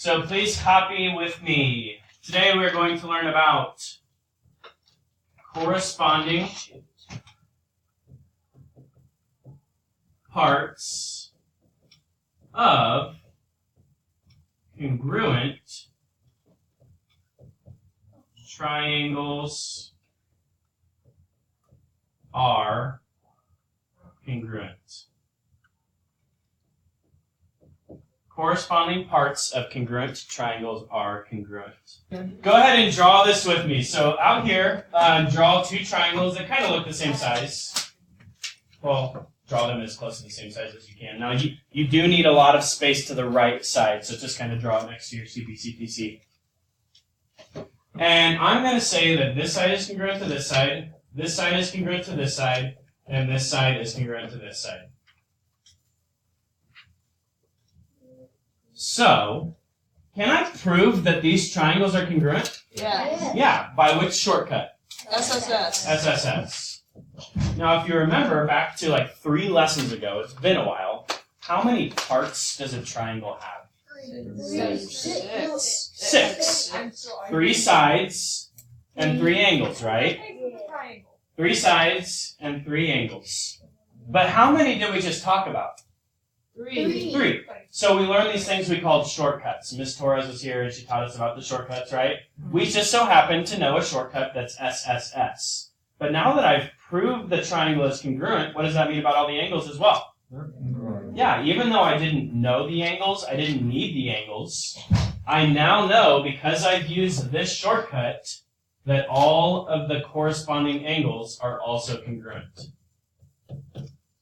So please copy with me. Today we're going to learn about corresponding parts of congruent triangles are congruent. Corresponding parts of congruent triangles are congruent. Go ahead and draw this with me. So out here, draw two triangles that kind of look the same size. Well, draw them as close to the same size as you can. Now, you do need a lot of space to the right side, so just kind of draw it next to your Cpctc. And I'm going to say that this side is congruent to this side is congruent to this side, and this side is congruent to this side. So, can I prove that these triangles are congruent? Yeah. Yeah, by which shortcut? SSS. SSS. Now, if you remember back to like 3 lessons ago, it's been a while, how many parts does a triangle have? 6. 3 sides and 3 angles, right? 3 sides and 3 angles. But how many did we just talk about? 3. So we learned these things we called shortcuts. Miss Torres was here and she taught us about the shortcuts, right? We just so happen to know a shortcut that's SSS. But now that I've proved the triangle is congruent, what does that mean about all the angles as well? Yeah, even though I didn't know the angles, I didn't need the angles, I now know, because I've used this shortcut, that all of the corresponding angles are also congruent.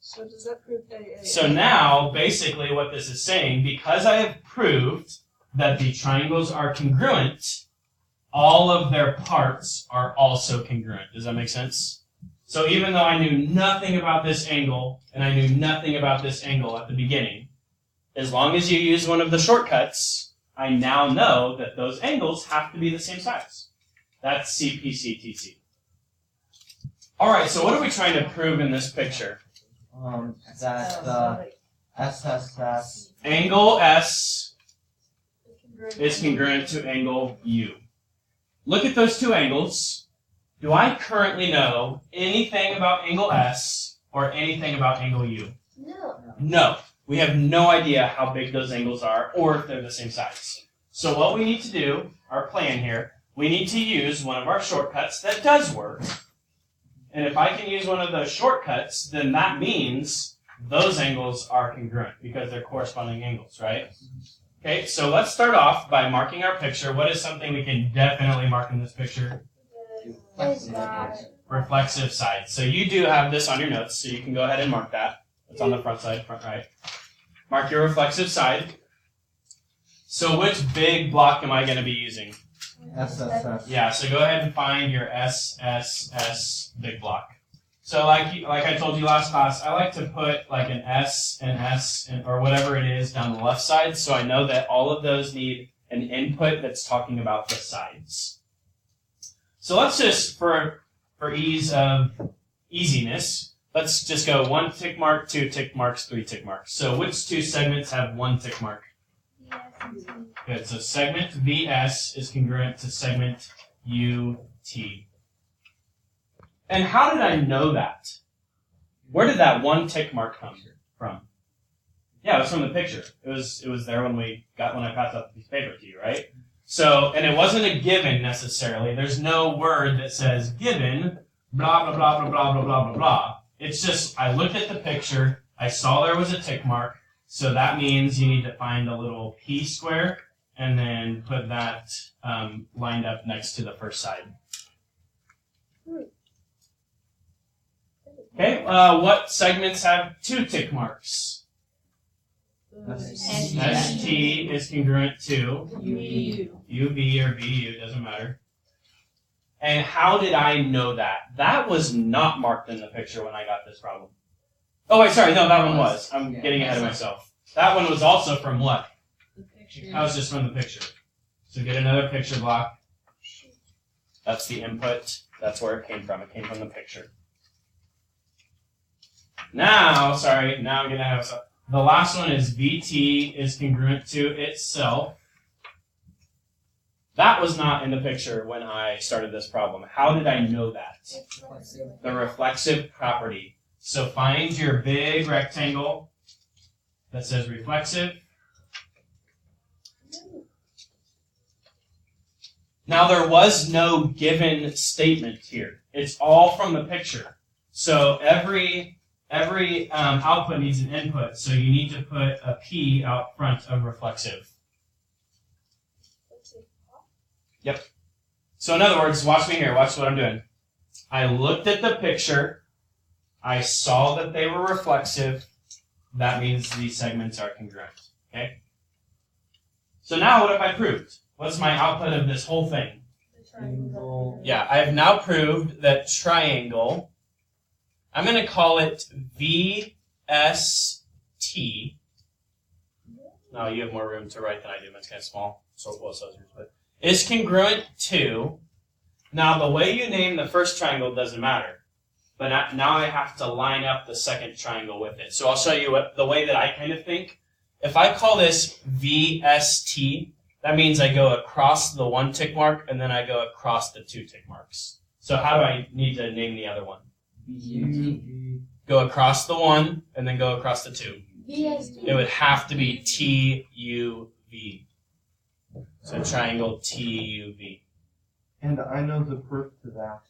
So does that prove AA? So now, basically what this is saying, because I have proved that the triangles are congruent, all of their parts are also congruent. Does that make sense? So even though I knew nothing about this angle, and I knew nothing about this angle at the beginning, as long as you use one of the shortcuts, I now know that those angles have to be the same size. That's Cpctc. Alright, so what are we trying to prove in this picture? That the SSS Angle S is congruent to angle U. Look at those two angles. Do I currently know anything about angle S or anything about angle U? No. We have no idea how big those angles are or if they're the same size. So what we need to do, our plan here, we need to use one of our shortcuts that does work. And if I can use one of those shortcuts, then that means those angles are congruent because they're corresponding angles, right? Okay, so let's start off by marking our picture. What is something we can definitely mark in this picture? Reflexive side. So you do have this on your notes, so you can go ahead and mark that. It's on the front side, front right. Mark your reflexive side. So which big block am I going to be using? SSS. Yeah, so go ahead and find your SSS big block. So like I told you last class, I like to put like an S and or whatever it is down the left side, so I know that all of those need an input that's talking about the sides. So let's just, for ease of easiness, let's just go 1 tick mark, 2 tick marks, 3 tick marks. So which 2 segments have 1 tick mark? Good, so segment VS is congruent to segment UT. And how did I know that? Where did that 1 tick mark come from? Yeah, it was from the picture. It was there when I passed out the piece of paper to you, right? So, and it wasn't a given necessarily. There's no word that says given, blah, blah, blah, blah, blah, blah, blah, blah, blah. It's just, I looked at the picture, I saw there was a tick mark, so that means you need to find a little P square and then put that lined up next to the first side. Okay, what segments have 2 tick marks? ST is congruent to UV or VU, doesn't matter. And how did I know that? That was not marked in the picture when I got this problem. Oh wait, sorry, no, that one was. I'm getting ahead of myself. That one was also from what? That was just from the picture. So get another picture block. That's the input. That's where it came from. It came from the picture. Now, I'm going to have some. The last one is VT is congruent to itself. That was not in the picture when I started this problem. How did I know that? The reflexive property. So find your big rectangle that says reflexive. Now there was no given statement here. It's all from the picture. So every output needs an input. So you need to put a P out front of reflexive. Yep. So in other words, watch me here. Watch what I'm doing. I looked at the picture. I saw that they were reflexive. That means these segments are congruent. Okay? So now what have I proved? What's my output of this whole thing? Angle. Yeah, I have now proved that triangle, I'm going to call it VST. No, you have more room to write than I do. Mine's kind of small. So is yours, but is congruent to. Now, the way you name the first triangle doesn't matter. But now I have to line up the second triangle with it. So I'll show you the way that I kind of think. If I call this VST, that means I go across the 1 tick mark, and then I go across the 2 tick marks. So how do I need to name the other one? UV. Go across the 1, and then go across the 2. VST. It would have to be TUV. So triangle TUV. And I know the proof to that.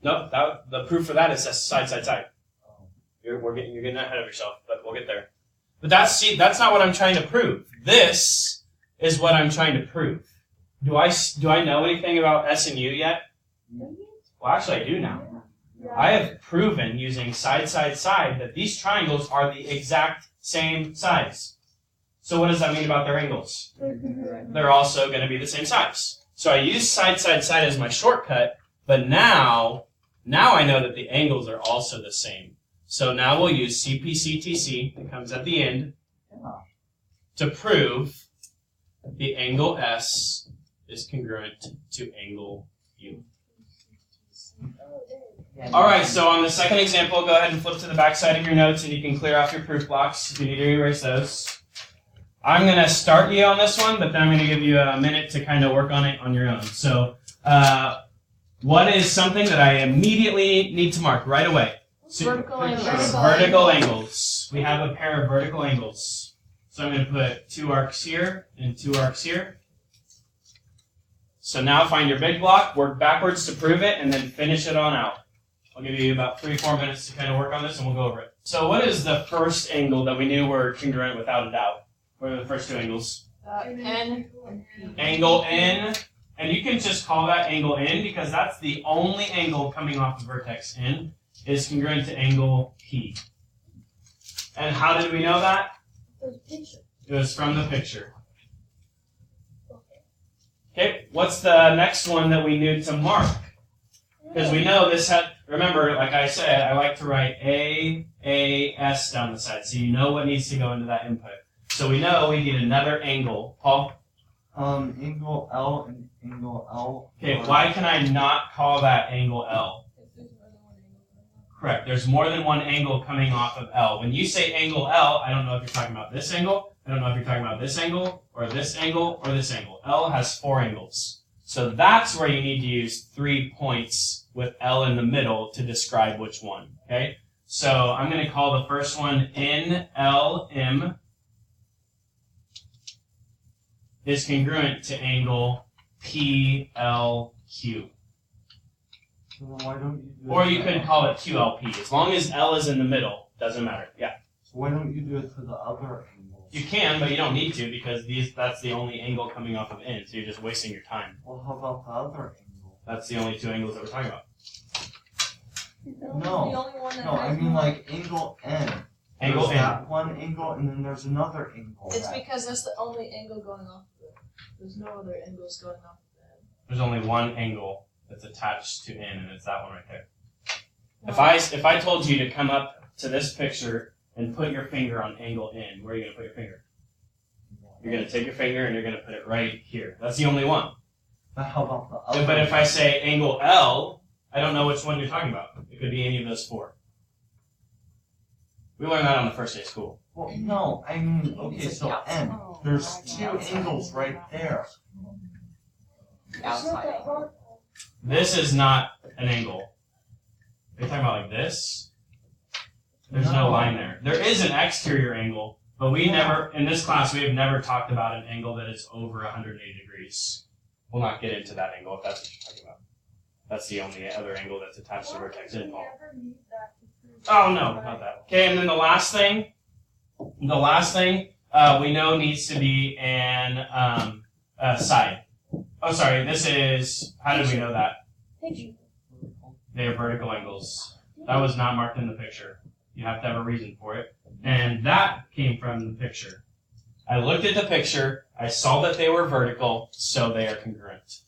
Nope, the proof for that is side, side, side. You're getting ahead of yourself, but we'll get there. But that's not what I'm trying to prove. This is what I'm trying to prove. Do I know anything about S and U yet? Well, actually, I do now. I have proven using side, side, side that these triangles are the exact same size. So what does that mean about their angles? They're also going to be the same size. So I use side, side, side as my shortcut, but now I know that the angles are also the same. So now we'll use Cpctc, that comes at the end, to prove the angle S is congruent to angle U. Alright, so on the second example, go ahead and flip to the back side of your notes and you can clear off your proof blocks if you need to erase those. I'm going to start you on this one, but then I'm going to give you a minute to kind of work on it on your own. So, what is something that I immediately need to mark right away? Vertical angles. Vertical angles. We have a pair of vertical angles. So I'm going to put 2 arcs here and 2 arcs here. So now find your big block, work backwards to prove it, and then finish it on out. I'll give you about 3-4 minutes to kind of work on this, and we'll go over it. So what is the first angle that we knew were congruent without a doubt? What are the first 2 angles? N and P. Angle N. And you can just call that angle N because that's the only angle coming off the vertex N is congruent to angle P. And how did we know that? It was from the picture. Okay, what's the next one that we knew to mark? Because we know this had, remember, like I said, I like to write S down the side, so you know what needs to go into that input. So we know we need another angle. Paul? Angle L and angle L. Okay, why can I not call that angle L? Correct. There's more than one angle coming off of L. When you say angle L, I don't know if you're talking about this angle, I don't know if you're talking about this angle, or this angle, or this angle. L has 4 angles. So that's where you need to use 3 points with L in the middle to describe which one. Okay? So I'm going to call the first one NLM is congruent to angle PLQ. So why don't you do Or it you to could L? call it QLP. As long as L is in the middle, doesn't matter. Yeah. So why don't you do it to the other angle? You can, but you don't need to because that's the only angle coming off of N, so you're just wasting your time. Well, how about the other angle? That's the only 2 angles that we're talking about. No, I mean like angle N. Angle There's N. that one angle, and then there's another angle. It's because that's the only angle going off of it. There's no other angles going off of it. There's only one angle that's attached to N, and it's that one right there. If I told you to come up to this picture and put your finger on angle N, where are you going to put your finger? You're going to take your finger and you're going to put it right here. That's the only one. But how about the other? But if I say angle L, I don't know which one you're talking about. It could be any of those 4. We learned that on the first day of school. Well, no, I mean, okay, so N. There's two angles right there. Outside. This is not an angle. Are you talking about like this? There's no line there. There is an exterior angle, but we never, in this class, we have never talked about an angle that is over 180 degrees. We'll not get into that angle if that's what you're talking about. That's the only other angle that's attached to vertex infall. Oh, no, not that. Okay, and then the last thing we know needs to be an side. Oh, sorry, this is, how did we know that? They are vertical angles. That was not marked in the picture. You have to have a reason for it. And that came from the picture. I looked at the picture, I saw that they were vertical, so they are congruent.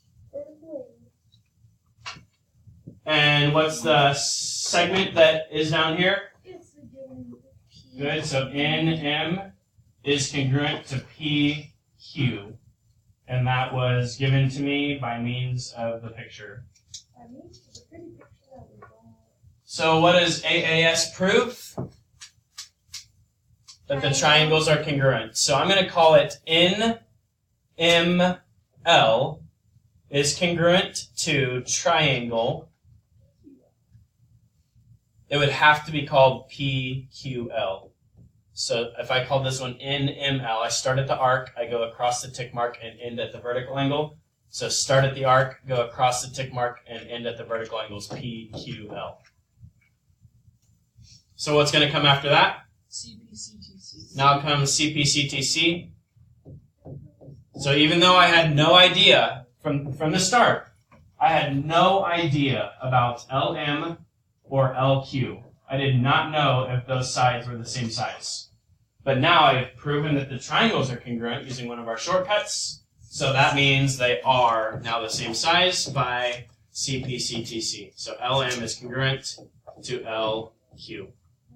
And what's the segment that is down here? Good, so NM is congruent to PQ. And that was given to me by means of the picture. So what does AAS prove? That the triangles are congruent. So I'm going to call it NML is congruent to triangle. It would have to be called PQL. So if I call this one NML, I start at the arc, I go across the tick mark and end at the vertical angle. So start at the arc, go across the tick mark, and end at the vertical angles, PQL. So what's going to come after that? Cpctc. Now comes Cpctc. So even though I had no idea from the start, I had no idea about LM or LQ. I did not know if those sides were the same size. But now I've proven that the triangles are congruent using one of our shortcuts. So that means they are now the same size by Cpctc. So LM is congruent to LQ.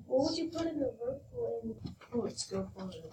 What would you put in the vertical and Oh, let's go for it.